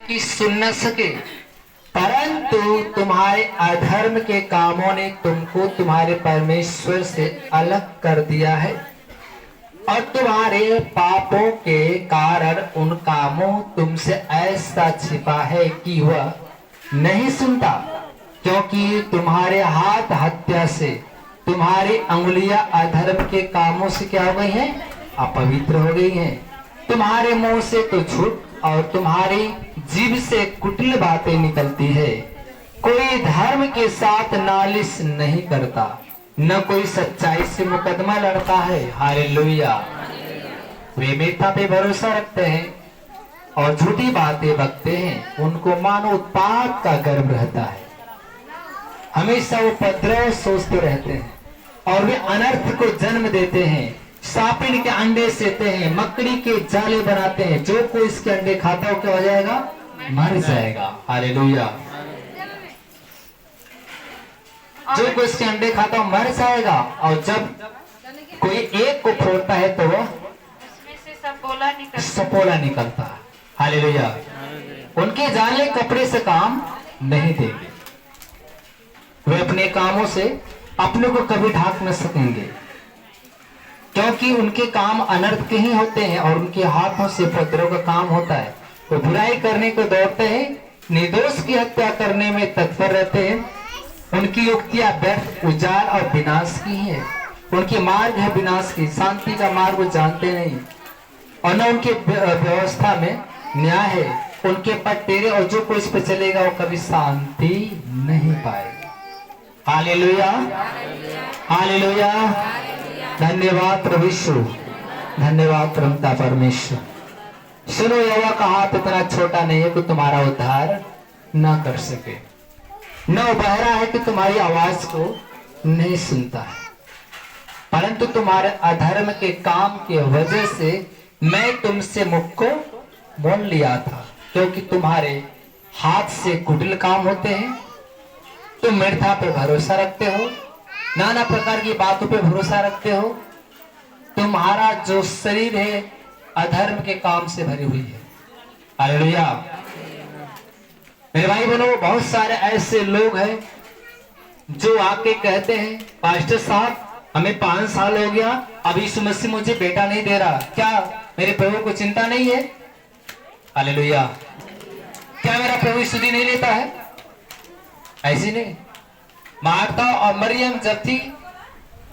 कि सुन न सके, परंतु तुम्हारे अधर्म के कामों ने तुमको तुम्हारे परमेश्वर से अलग कर दिया है और तुम्हारे पापों के कारण उन कामों तुमसे ऐसा छिपा है कि वह नहीं सुनता, क्योंकि तुम्हारे हाथ हत्या से, तुम्हारी अंगुलियां अधर्म के कामों से क्या हो गई हैं? अपवित्र हो गई हैं। तुम्हारे मुंह से तो झूठ और तुम्हारी जीभ से कुटिल बातें निकलती है। कोई धर्म के साथ नालिश नहीं करता, न कोई सच्चाई से मुकदमा लड़ता है। हालेलुया। वे मिथ्या पे भरोसा रखते हैं और झूठी बातें बकते हैं। उनको मानो उत्पात का गर्व रहता है, हमेशा वो उपद्रव सोचते रहते हैं और वे अनर्थ को जन्म देते हैं। सापिन के अंडे सेते हैं, मकड़ी के जाले बनाते हैं। जो कोई इसके अंडे खाता हो क्या हो जाएगा? मर जाएगा। हालेलुया। जो कोई इसके अंडे खाता हो मर जाएगा, और जब कोई एक को फोड़ता है तो वह सपोला निकलता है। हालेलुया। उनके जाले कपड़े से काम नहीं देंगे, वे अपने कामों से अपने को कभी ढाक न सकेंगे, क्योंकि उनके काम अनर्थ के ही होते हैं और उनके हाथों से उपद्रव का काम होता है। वो बुराई करने को दौड़ते हैं, निर्दोष की हत्या करने में तत्पर रहते हैं। उनकी युक्तियां व्यर्थ, उजाड़ और विनाश की है। उनके मार्ग है विनाश की, शांति का मार्ग वो जानते नहीं, और न उनके व्यवस्था में न्याय है। उनके पट टेढ़े और जो कोई इस पर चलेगा वो कभी शांति नहीं पाएगा। Hallelujah, hallelujah. धन्यवाद प्रभु यीशु, धन्यवाद प्रभुता परमेश्वर। सुनो, यहोवा का हाथ इतना छोटा नहीं है कि तुम्हारा उद्धार ना कर सके, न वो बहरा है कि तुम्हारी आवाज को नहीं सुनता है, परंतु तुम्हारे अधर्म के काम की वजह से मैं तुमसे मुख को मोल लिया था, क्योंकि तुम्हारे हाथ से कुटिल काम होते हैं। तुम मिथ्या पे भरोसा रखते हो, नाना प्रकार की बातों पे भरोसा रखते हो। तुम्हारा जो शरीर है अधर्म के काम से भरी हुई है। हालेलुया। मेरे भाई बहनों, बहुत सारे ऐसे लोग हैं जो आके कहते हैं, पास्टर साहब हमें 5 साल हो गया, अभी यीशु मसीह मुझे बेटा नहीं दे रहा, क्या मेरे प्रभु को चिंता नहीं है? हालेलुया। क्या मेरा प्रभु शुद्धि नहीं लेता है? ऐसी नहीं। मार्था और मरियम जब थी,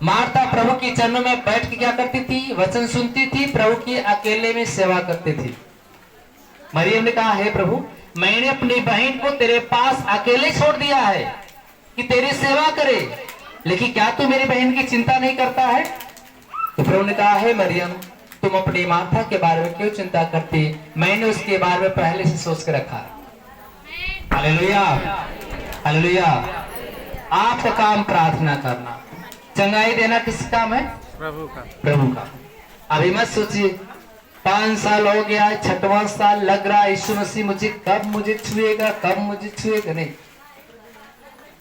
मार्था प्रभु के चरणों में बैठ के क्या करती थी? वचन सुनती थी, प्रभु की अकेले में सेवा करती थी। मरियम ने कहा, हे प्रभु, मैंने अपनी बहन को तेरे पास अकेले छोड़ दिया है कि तेरी सेवा करे, लेकिन क्या तू मेरी बहन की चिंता नहीं करता है? तो प्रभु ने कहा, हे मरियम, तुम अपनी मार्था के बारे में क्यों चिंता करती? मैंने उसके बारे में पहले से सोच के रखा है। Hallelujah, hallelujah. आपका काम प्रार्थना करना, चंगाई देना किस काम है? प्रभु का, प्रभु का। अभी मत सोचिए 5 साल हो गया, 6वां साल लग रहा है, यीशु मसीह कब मुझे छुएगा, कब मुझे छुएगा। नहीं,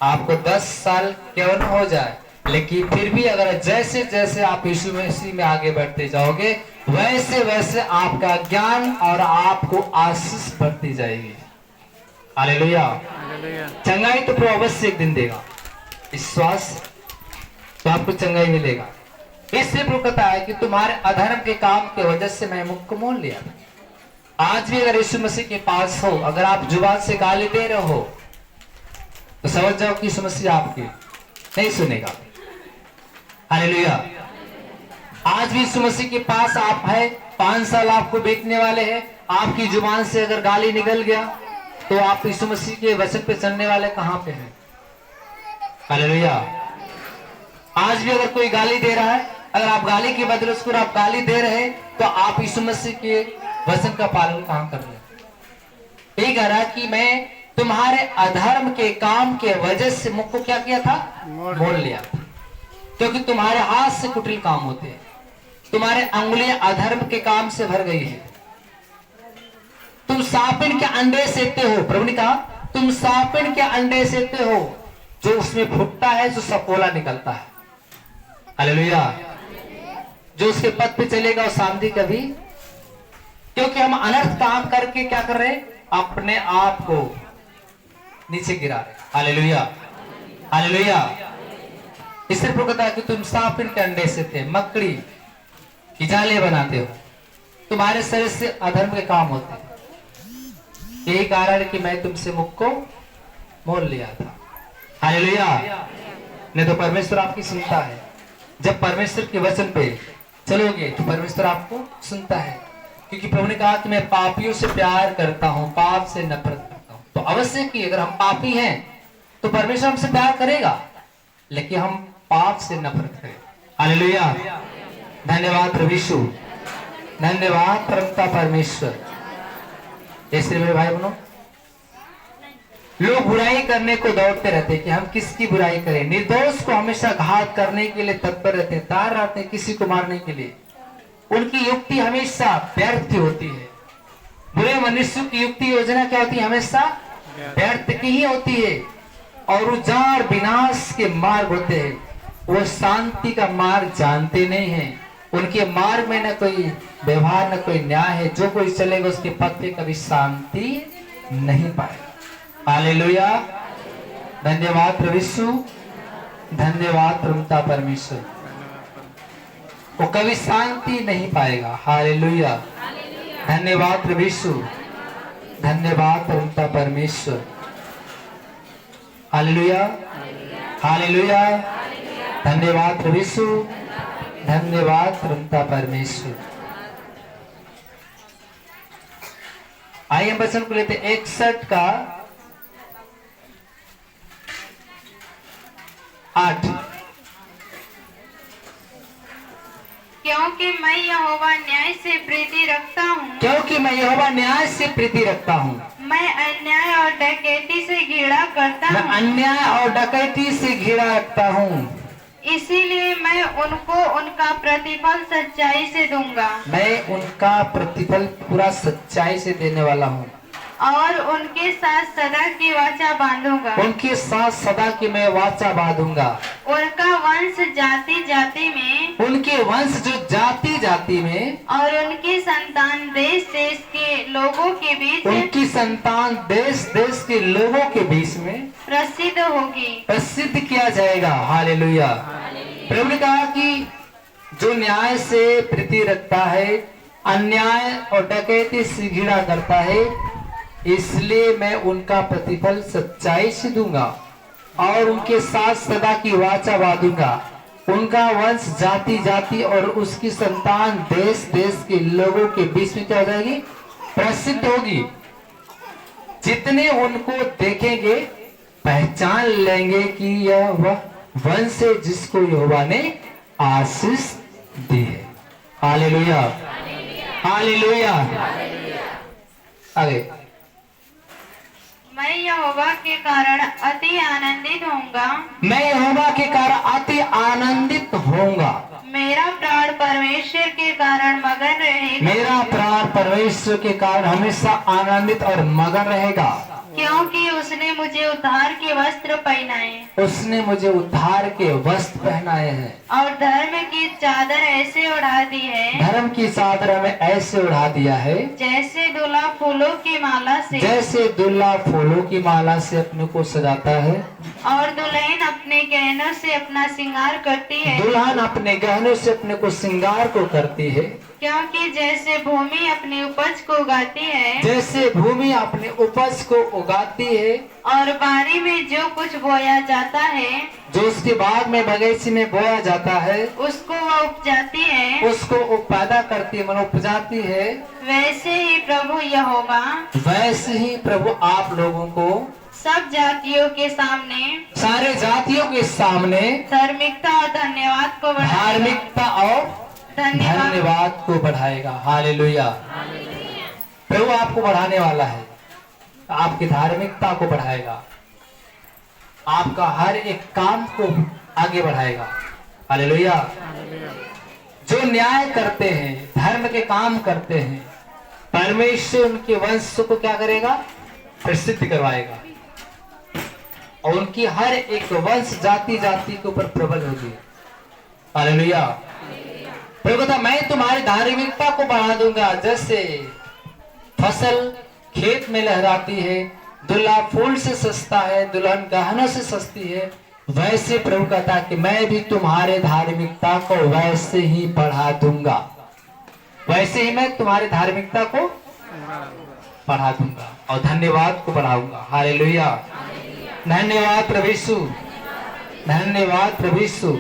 आपको 10 साल क्यों न हो जाए, लेकिन फिर भी अगर जैसे जैसे आप यीशु मसीह में आगे बढ़ते जाओगे, वैसे वैसे आपका ज्ञान और आपको आशीष बढ़ती जाएगी। हालेलुया। चंगाई तो प्रभु अवश्य एक दिन देगा, विश्वास तो आपको चंगाई मिलेगा। इसलिए प्रभु कहता है कि तुम्हारे अधर्म के काम की वजह से मैं मुख को मोल लिया। आज भी अगर यीशु मसीह के पास हो, अगर आप जुबान से गाली दे रहे हो, तो समझ जाओ कि यीशु मसीह आपकी नहीं सुनेगा। हालेलुया। आज भी यीशु मसीह के पास आप है, 5 साल आपको बेचने वाले हैं, आपकी जुबान से अगर गाली निकल गया तो आप यीशु मसीह के वचन पे चलने वाले कहां पे हैं? हालेलुया। आज भी अगर कोई गाली दे रहा है, अगर आप गाली के बदले उसको आप गाली दे रहे हैं, तो आप यीशु मसीह के वचन का पालन कहां कर रहे हैं? यही कह रहा है कि मैं तुम्हारे अधर्म के काम के वजह से मुख को क्या किया था? मोल लिया, क्योंकि तुम्हारे हाथ से कुटिल काम होते हैं, तुम्हारे अंगुलियां अधर्म के काम से भर गई है। तुम सापिन के अंडे सेते हो, प्रभु ने कहा तुम सापिन के अंडे सेते हो, जो उसमें फुटता है जो सपोला निकलता है। हालेलुया। जो उसके पद पे चलेगा वो शांति कभी, क्योंकि हम अनर्थ काम करके क्या कर रहे हैं? अपने आप को नीचे गिरा रहे। Hallelujah, hallelujah. इससे प्रभु कहता है कि तुम सांपिन के अंडे से थे, मकड़ी की जाले बनाते हो, तुम्हारे शरीर से अधर्म के काम होते हैं। यही कारण है कि मैं तुमसे मुख को मोल लिया था। हालेलुया। नहीं तो परमेश्वर आपकी सुनता है। जब परमेश्वर के वचन पे चलोगे तो परमेश्वर आपको सुनता है, क्योंकि प्रभु ने कहा कि मैं पापियों से प्यार करता हूं, पाप से नफरत करता हूं। तो अवश्य कि अगर हम पापी हैं तो परमेश्वर हमसे प्यार करेगा, लेकिन हम पाप से नफरत करें। हालेलुया। धन्यवाद प्रभु यीशु, धन्यवाद परमपिता परमेश्वर। जैसे मेरे भाई बहनों, लोग बुराई करने को दौड़ते रहते कि हम किसकी बुराई करें, निर्दोष को हमेशा घात करने के लिए तत्पर रहते हैं, तैयार रहते हैं किसी को मारने के लिए। उनकी युक्ति हमेशा व्यर्थ होती है। बुरे मनुष्य की युक्ति योजना क्या होती है? हमेशा व्यर्थ की ही होती है, और उजाड़ विनाश के मार्ग होते हैं। वो शांति का मार्ग जानते नहीं हैं। उनके मार्ग में न कोई व्यवहार, न कोई न्याय है। जो कोई चलेगा उसके पथ पे कभी शांति नहीं पाएगा। हालेलुया। धन्यवाद प्रभु यीशु, धन्यवाद प्रभुता परमेश्वर। वो कभी शांति नहीं पाएगा। हालेलुया। धन्यवाद प्रभु यीशु, धन्यवाद प्रभुता परमेश्वर। Hallelujah, hallelujah. धन्यवाद प्रभु यीशु, धन्यवाद प्रभुता परमेश्वर। आइए हम वचन को लेते 61 का 8। क्योंकि मैं यहोवा न्याय से प्रीति रखता हूँ, क्योंकि मैं यहोवा न्याय से प्रीति रखता हूँ। मैं अन्याय और डकैती से घृणा करता मैं हूँ, अन्याय और डकैती से घृणा रखता हूँ। इसीलिए मैं उनको उनका प्रतिफल सच्चाई से दूंगा, मैं उनका प्रतिफल पूरा सच्चाई से देने वाला हूँ, और उनके साथ सदा की वाचा बांधूंगा। उनके साथ सदा की मैं वाचा बांधूंगा। उनका वंश जाति जाति में, उनके वंश जो जाति जाति में, और उनकी संतान देश देश के लोगों के बीच, उनकी संतान देश देश के लोगों के बीच में प्रसिद्ध होगी, प्रसिद्ध किया जाएगा। हालेलुया। प्रभु ने कहा कि जो न्याय से प्रीति रखता है, अन्याय और डकैती से घृणा करता है, इसलिए मैं उनका प्रतिफल सच्चाई से दूंगा, और उनके साथ सदा की वाचा बांधूंगा। उनका वंश जाति जाति और उसकी संतान देश देश के लोगों के बीच में क्या हो जाएगी? प्रसिद्ध होगी। जितने उनको देखेंगे पहचान लेंगे कि यह वह वंश है जिसको यहोवा ने आशीष दी है। Hallelujah, hallelujah. आगे, मैं यहोवा के कारण अति आनंदित होऊंगा, मैं यहोवा के कारण अति आनंदित होऊंगा। मेरा प्राण परमेश्वर के कारण मगन रहेगा, मेरा प्राण परमेश्वर के कारण हमेशा आनंदित और मगन रहेगा, क्योंकि उसने मुझे उद्धार के वस्त्र पहनाए, उसने मुझे उद्धार के वस्त्र पहनाए हैं, और धर्म की चादर ऐसे उड़ा दी है, धर्म की चादर हमें ऐसे उड़ा दिया है, जैसे दूल्हा फूलों की माला से, जैसे दूल्हा फूलों की माला से अपने को सजाता है, और दुल्हन अपने गहनों से अपना श्रृंगार करती है, दुल्हन अपने गहनों से अपने को श्रृंगार को करती है, क्योंकि जैसे भूमि अपनी उपज को उगाती है, जैसे भूमि अपने उपज को उगाती है, और बारी में जो कुछ बोया जाता है, जो उसके बाग में बगीचे में बोया जाता है, उसको वह उपजाती है, उसको वो पैदा करती है, मतलब उपजाती है, वैसे ही प्रभु यहोवा वैसे ही प्रभु आप लोगों को सब जातियों के सामने सारे जातियों के सामने धार्मिकता और धन्यवाद को बढ़ाएगा, धार्मिकता और धन्यवाद को बढ़ाएगा। हालेलुया। प्रभु आपको बढ़ाने वाला है, आपकी धार्मिकता को बढ़ाएगा, आपका हर एक काम को आगे बढ़ाएगा। हालेलुया। जो न्याय करते हैं, धर्म के काम करते हैं, परमेश्वर उनके वंश को क्या करेगा? प्रसिद्ध करवाएगा, और उनकी हर एक वंश जाति जाति के ऊपर प्रबल होगी। हालेलुया। प्रभु कहता मैं तुम्हारी धार्मिकता को बढ़ा दूंगा, जैसे फसल खेत में लहराती है, दुल्हा फूल से सस्ता है, दुल्हन गहनों से सस्ती है, वैसे प्रभु कहता कि मैं भी तुम्हारे धार्मिकता को वैसे ही बढ़ा दूंगा, वैसे ही मैं तुम्हारी धार्मिकता को बढ़ा दूंगा और धन्यवाद को बढ़ाऊंगा। हालेलुया, धन्यवाद प्रभु यीशु, धन्यवाद प्रभु यीशु,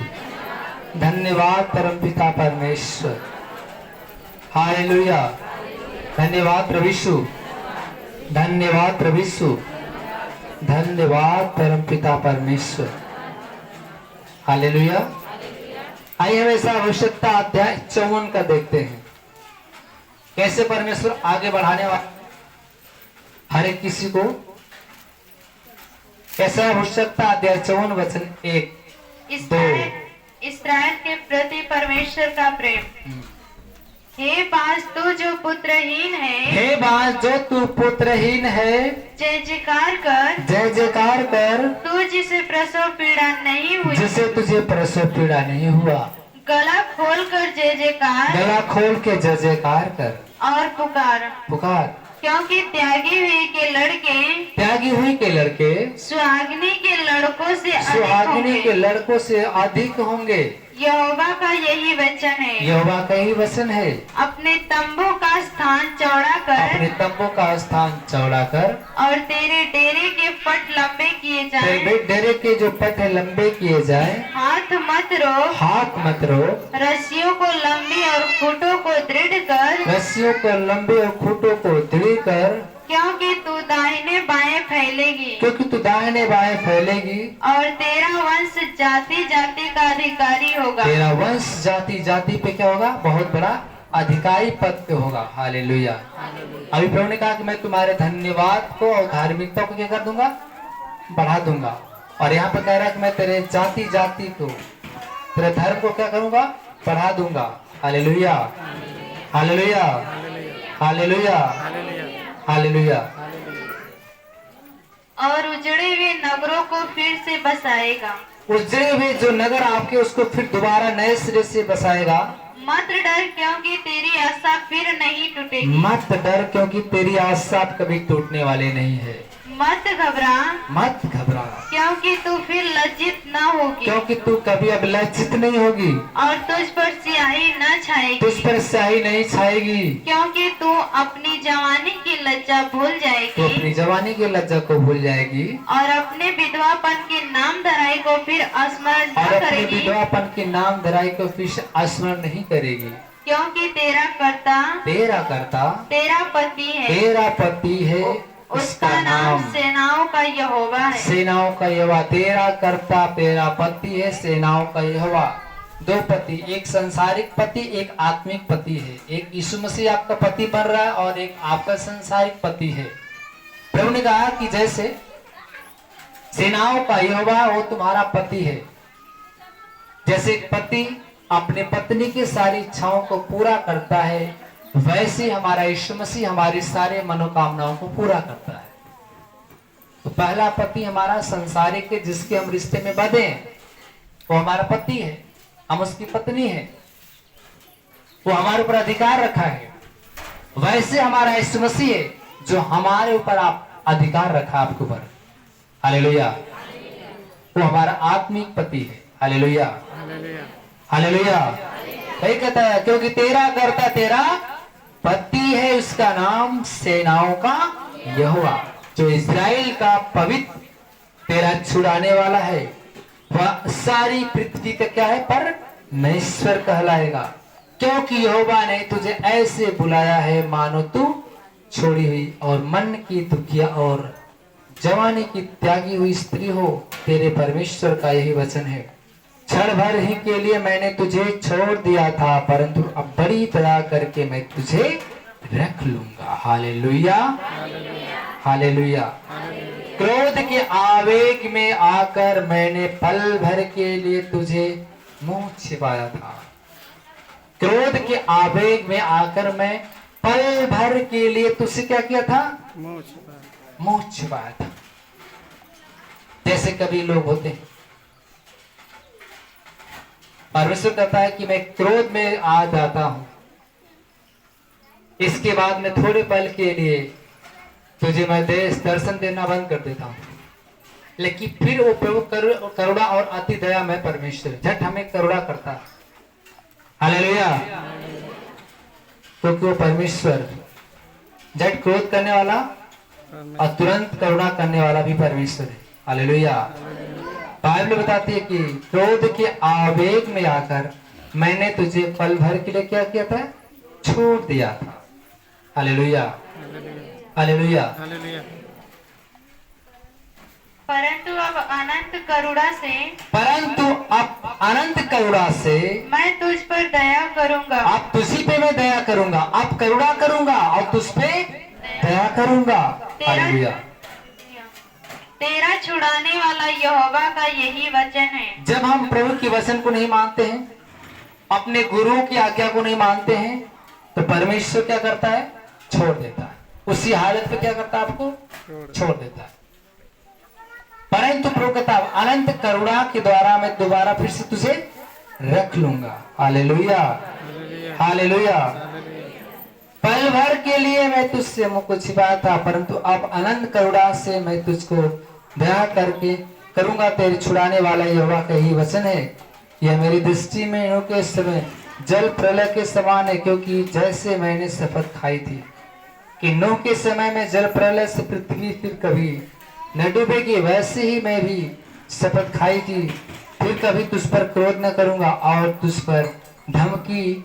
धन्यवाद परमपिता परमेश्वर। हालेलुया, धन्यवाद प्रभु यीशु, धन्यवाद प्रभु यीशु, धन्यवाद परमपिता परमेश्वर। हालेलुया। आइए हम ऐसा आवश्यकता अध्याय 54 का देखते हैं, कैसे परमेश्वर आगे बढ़ाने वाला हर एक किसी को। कैसा आवश्यकता अध्याय 54 वचन 1 2। इस्राएल के प्रति परमेश्वर का प्रेम। हे बाज तू जो पुत्रहीन है, हे बाज जो तू पुत्रहीन है, जय जयकार कर, जय जयकार कर, तू जिसे प्रसव पीड़ा नहीं हुई, जिसे तुझे प्रसव पीड़ा नहीं हुआ। गला खोल कर जय जयकार, गला खोल के जय जयकार कर और पुकार, पुकार, क्योंकि त्यागी हुई के लड़के, त्यागी हुई के लड़के सुहागिनी के लड़कों से अधिक सुहागिनी के होंगे। लड़कों से अधिक होंगे। यहोवा का यही वचन है। यहोवा का ही वचन है। अपने तंबू का स्थान चौड़ा अपने कर तंबू का स्थान चौड़ा कर और तेरे डेरे के पट लंबे किए जाएं। तेरे डेरे के जो पट है लंबे किए जाए। हाथ मत रोक, हाथ मत रोक, रस्सियों को लंबी और खूंटों को दृढ़ कर, रस्सियों को लंबे और खूंटों को दृढ़ कर, क्योंकि तू दाहिने बाएं फैलेगी क्योंकि तू दाहिने बाएं फैलेगी और तेरा वंश जाति जाति का अधिकारी होगा। तेरा वंश जाति जाति पे क्या होगा? बहुत बड़ा अधिकारी पद पे होगा। हालेलुया। अभी प्रभु ने कहा कि मैं तुम्हारे धन्यवाद को और धार्मिकता को क्या कर दूंगा? बढ़ा दूंगा। और यहाँ पर कह रहा है कि मैं तेरे जाति जाति को, तेरे धर्म को क्या करूंगा? बढ़ा दूंगा। Hallelujah, hallelujah, hallelujah, hallelujah. और उजड़े हुए नगरों को फिर से बसाएगा। उजड़े हुए जो नगर आपके, उसको फिर दोबारा नए सिरे से बसाएगा। मत डर, क्योंकि तेरी आशा फिर नहीं टूटेगी। मत डर, क्योंकि तेरी आशा कभी टूटने वाली नहीं है। मत घबरा, मत घबरा, क्योंकि तू फिर लज्जित न होगी क्योंकि तू कभी अब लज्जित नहीं होगी। और तुझ पर स्याही न छाएगी, तुझ पर स्याही नहीं छाएगी, क्योंकि तू अपनी जवानी की लज्जा भूल तू जाएगी अपनी जवानी की लज्जा को भूल जाएगी और अपने विधवापन की नाम धराई को फिर स्मरण और न अपने करेगी, विधवापन के नाम धराई को फिर स्मरण नहीं करेगी। क्योंकि तेरा कर्ता तेरा पति है, तेरा पति है, उसका नाम सेनाओं का यहोवा है। सेनाओं का यहोवा। तेरा कर्ता तेरा पति है, सेनाओं का यहोवा। दो पति, एक संसारिक पति, एक आत्मिक पति है। एक यीशु मसीह आपका पति बन रहा है और एक आपका संसारिक पति है। प्रभु ने कहा कि जैसे सेनाओं का यहोवा वो तुम्हारा पति है, जैसे एक पति अपने पत्नी की सारी इच्छाओं को पूरा करता है, वैसे हमारा यीशु मसीह हमारी सारे मनोकामनाओं को पूरा करता है। तो पहला पति हमारा संसारिक है, जिसके हम रिश्ते में बंधे हैं, वो हमारा पति है, हम उसकी पत्नी है, वो हमारे ऊपर अधिकार रखा है। वैसे हमारा यीशु मसीह है जो हमारे ऊपर आप अधिकार रखा आपके ऊपर। हालेलुया। वो हमारा आत्मिक पति है। Hallelujah, hallelujah. वही कहता है, क्योंकि तेरा कर्ता तेरा पति है, उसका नाम सेनाओं का यहोवा, जो इस्राएल का पवित्र तेरा छुड़ाने वाला है, वह सारी पृथ्वी का क्या है? परमेश्वर कहलाएगा। क्योंकि यहोवा ने तुझे ऐसे बुलाया है मानो तू छोड़ी हुई और मन की दुखिया और जवानी की त्यागी हुई स्त्री हो। तेरे परमेश्वर का यही वचन है। क्षण भर ही के लिए मैंने तुझे छोड़ दिया था, परंतु अब बड़ी दया करके मैं तुझे रख लूंगा। Hallelujah, hallelujah. क्रोध के आवेग में आकर मैंने पल भर के लिए तुझे मुंह छिपाया था। क्रोध के आवेग में आकर मैं पल भर के लिए तुझसे क्या किया था? मुंह छिपाया था। जैसे कभी लोग होते हैं, परमेश्वर कहता है कि मैं क्रोध में आ जाता हूं, इसके बाद मैं थोड़े पल के लिए तुझे मैं देश दर्शन देना बंद कर देता हूँ। लेकिन फिर वो प्रभु करुणा और अति दया में परमेश्वर झट हमें करुणा करता है। हालेलुया। क्योंकि वो परमेश्वर झट क्रोध करने वाला और तुरंत करुणा करने वाला भी परमेश्वर है। हालेलुया। बाइबल बताती है कि क्रोध के आवेग में आकर मैंने तुझे पल भर के लिए क्या किया था, छोड़ दिया था। Hallelujah, hallelujah. परंतु अब अनंत करुणा से मैं तुझ पर दया करूंगा। अब तुझी पे मैं दया करूंगा, अब करुणा करूंगा और तुझ पे दया करूंगा। हालेलुया। तेरा छुड़ाने वाला यहोवा का यही वचन है। जब हम प्रभु के वचन को नहीं मानते हैं, अपने गुरुओं की आज्ञा को नहीं मानते हैं, तो परमेश्वर क्या करता है, छोड़ देता है। उसी हालत में क्या करता है, आपको छोड़ देता है। परंतु प्रभु कहता है अनंत करुणा के द्वारा मैं दोबारा फिर से तुझे रख लूंगा। Hallelujah, hallelujah. पल भर के लिए मैं तुझसे मुख को छिपाया था, परंतु अब अनंत करुणा से मैं तुझको दया करके करूंगा। तेरे छुड़ाने वाला यहोवा का ही वचन है। यह मेरी दृष्टि में नूह के समय जल प्रलय के समान है, क्योंकि जैसे मैंने शपथ खाई थी कि नूह के समय में जल प्रलय से पृथ्वी फिर कभी न डूबेगी, वैसे ही मैं भी शपथ खाई थी, फिर कभी तुझ पर क्रोध न करूंगा और तुझ पर धमकी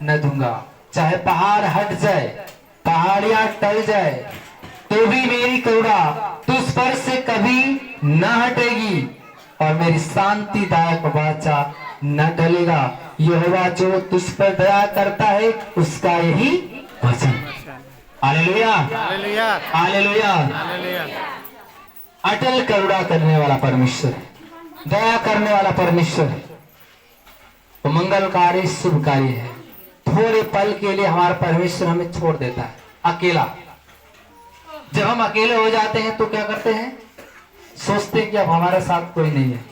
न दूंगा। चाहे पहाड़ हट जाए, पहाड़ियां टल जाए, तो भी मेरी करुणा तुझ पर से कभी न हटेगी और मेरी शांतिदायक वाचा न टलेगा। यहोवा जो तुझ पर दया करता है उसका यही वचन। Hallelujah, hallelujah, hallelujah. अटल करुणा करने वाला परमेश्वर, दया करने वाला परमेश्वर, तो मंगलकारी शुभकारी है। थोड़े पल के लिए हमारा परमेश्वर हमें छोड़ देता है अकेला। जब हम अकेले हो जाते हैं तो क्या करते हैं, सोचते हैं कि अब हमारे साथ कोई नहीं है।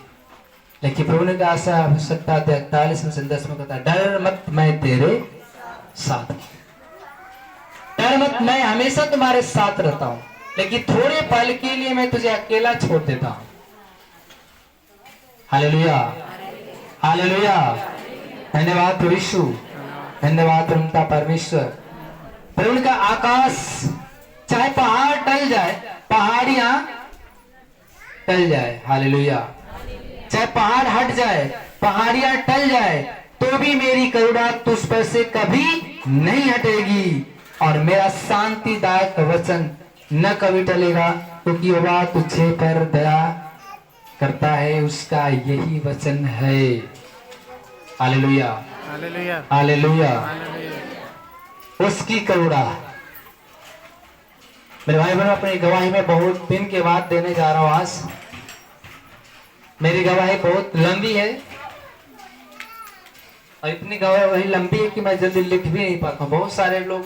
लेकिन प्रभु ने कहा ऐसा हो सकता है 41 में कहता है डर मत मैं तेरे साथ, डर मत मैं हमेशा तुम्हारे साथ रहता हूं, लेकिन थोड़े पल के लिए मैं तुझे अकेला छोड़ देता हूं। Hallelujah, hallelujah. धन्यवाद प्रभु यीशु, धन्यवाद प्रभुता परमेश्वर। प्रभु का आकाश चाहे पहाड़ टल जाए, पहाड़ियां टल जाए, हालेलुया, चाहे पहाड़ हट जाए, पहाड़ियां टल जाए, तो भी मेरी करुणा तुझ पर से कभी नहीं हटेगी और मेरा शांतिदायक वचन न कभी टलेगा, क्योंकि वह तुझे पर दया करता है, उसका यही वचन है। Hallelujah, hallelujah, hallelujah. उसकी करुणा। मेरे भाई बहनों, अपनी गवाही में बहुत दिन के बाद देने जा रहा हूं आज। मेरी गवाही बहुत लंबी है और इतनी गवाही लंबी है कि मैं जल्दी लिख भी नहीं पाता। बहुत सारे लोग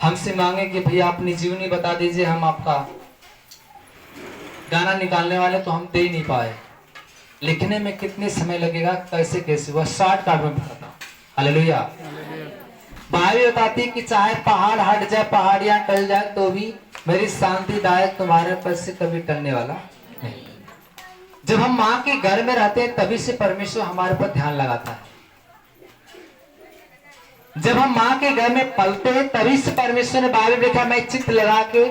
हमसे मांगे कि भैया अपनी जीवनी बता दीजिए, हम आपका गाना निकालने वाले, तो हम दे ही नहीं पाए। लिखने में कितने समय लगेगा, कैसे कैसे, वह शॉर्ट कार्ड में बताता हूँ। हालेलुया। बाइबल बताती है कि चाहे पहाड़ हट जाए, पहाड़ियां टल जाए, तो भी मेरी शांतिदायक तुम्हारे पर से कभी टलने वाला नहीं। जब हम माँ के घर में रहते हैं तभी से परमेश्वर हमारे पर ध्यान लगाता है। जब हम माँ के घर में पलते हैं तभी से परमेश्वर ने बाइबल लिखा, मैं चित्त लगा के